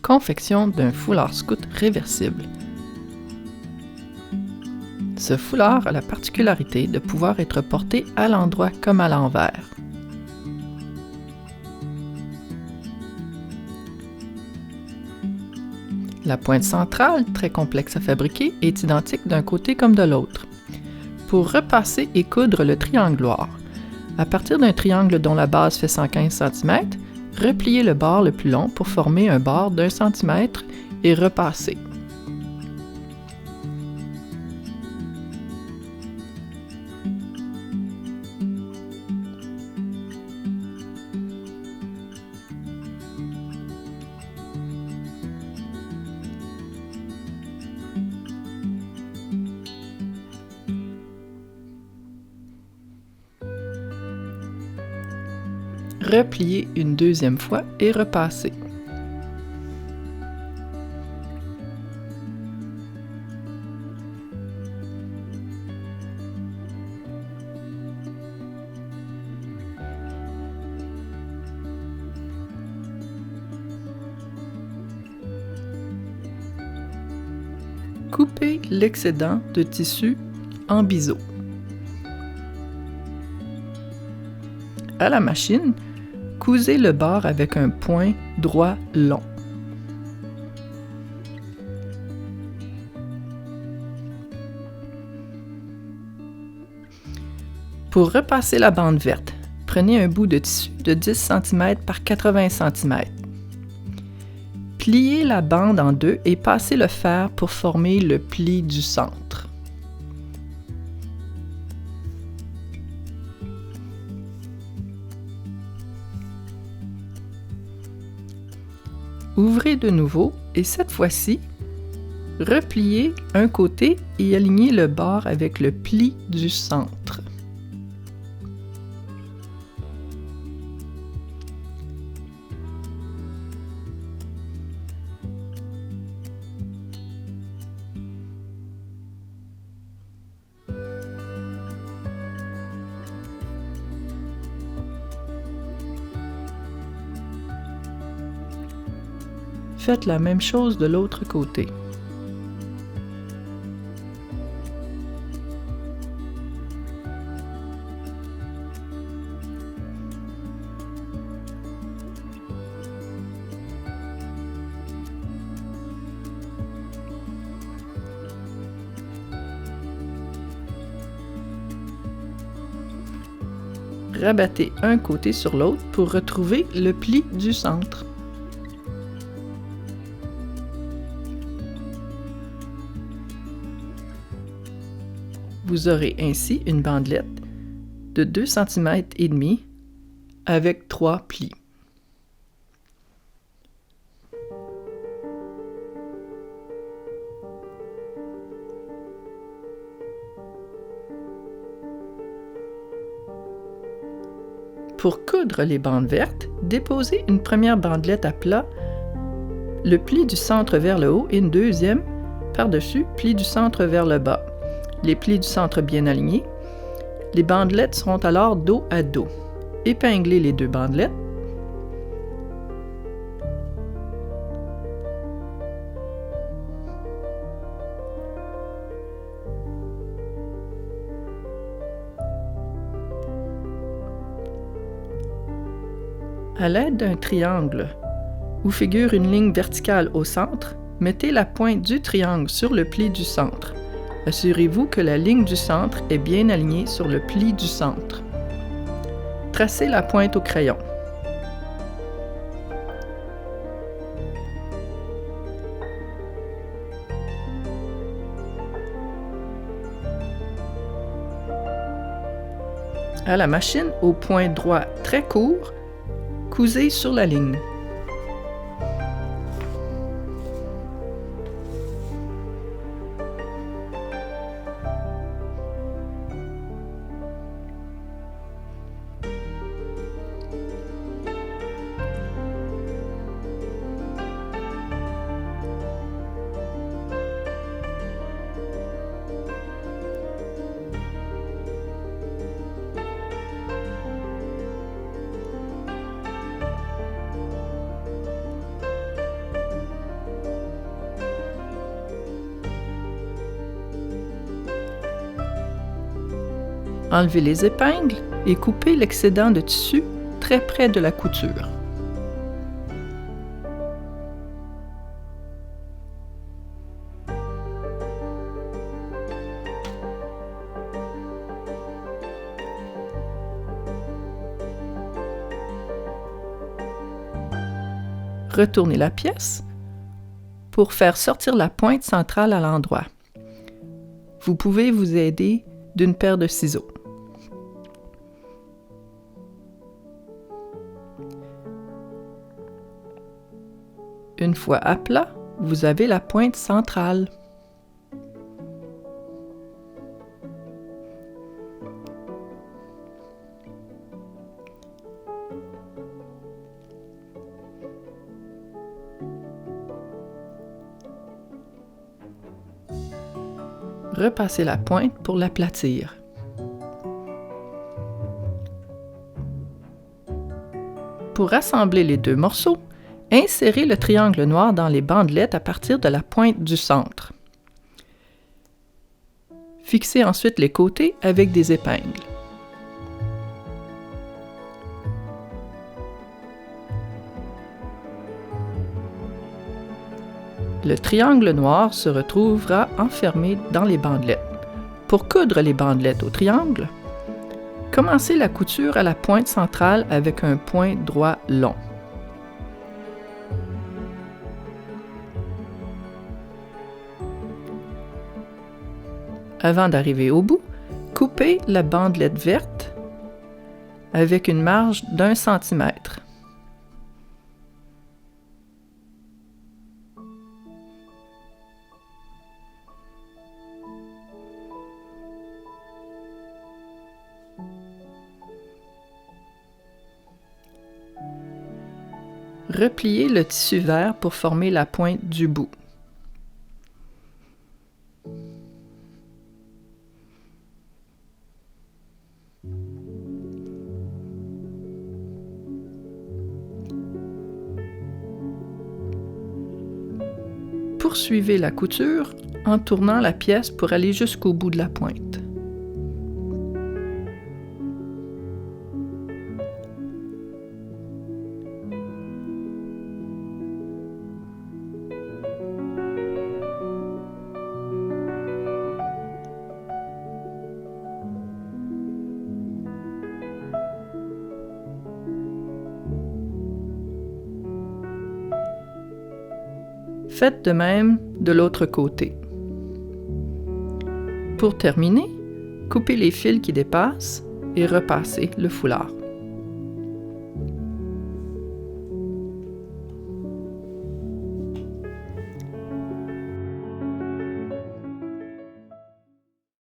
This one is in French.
confection d'un foulard scout réversible. Ce foulard a la particularité de pouvoir être porté à l'endroit comme à l'envers. La pointe centrale, très complexe à fabriquer, est identique d'un côté comme de l'autre. Pour repasser et coudre le triangloire, à partir d'un triangle dont la base fait 115 cm, repliez le bord le plus long pour former un bord d'1 cm et repasser. Repliez une deuxième fois et repassez. Coupez l'excédent de tissu en biseau. À la machine, cousez le bord avec un point droit long. Pour repasser la bande verte, prenez un bout de tissu de 10 cm par 80 cm. Pliez la bande en deux et passez le fer pour former le pli du centre. Ouvrez de nouveau et cette fois-ci, repliez un côté et alignez le bord avec le pli du centre. Faites la même chose de l'autre côté. Rabattez un côté sur l'autre pour retrouver le pli du centre. Vous aurez ainsi une bandelette de 2 cm et demi avec 3 plis. Pour coudre les bandes vertes, déposez une première bandelette à plat, le pli du centre vers le haut et une deuxième par-dessus, pli du centre vers le bas. Les plis du centre bien alignés. Les bandelettes seront alors dos à dos. Épinglez les deux bandelettes. À l'aide d'un triangle où figure une ligne verticale au centre, mettez la pointe du triangle sur le pli du centre. Assurez-vous que la ligne du centre est bien alignée sur le pli du centre. Tracez la pointe au crayon. À la machine, au point droit très court, cousez sur la ligne. Enlevez les épingles et coupez l'excédent de tissu très près de la couture. Retournez la pièce pour faire sortir la pointe centrale à l'endroit. Vous pouvez vous aider d'une paire de ciseaux. Une fois à plat, vous avez la pointe centrale. Repassez la pointe pour l'aplatir. Pour assembler les deux morceaux, insérez le triangle noir dans les bandelettes à partir de la pointe du centre. Fixez ensuite les côtés avec des épingles. Le triangle noir se retrouvera enfermé dans les bandelettes. Pour coudre les bandelettes au triangle, commencez la couture à la pointe centrale avec un point droit long. Avant d'arriver au bout, coupez la bandelette verte avec une marge d'1 cm. Repliez le tissu vert pour former la pointe du bout. Poursuivez la couture en tournant la pièce pour aller jusqu'au bout de la pointe. Faites de même de l'autre côté. Pour terminer, coupez les fils qui dépassent et repassez le foulard.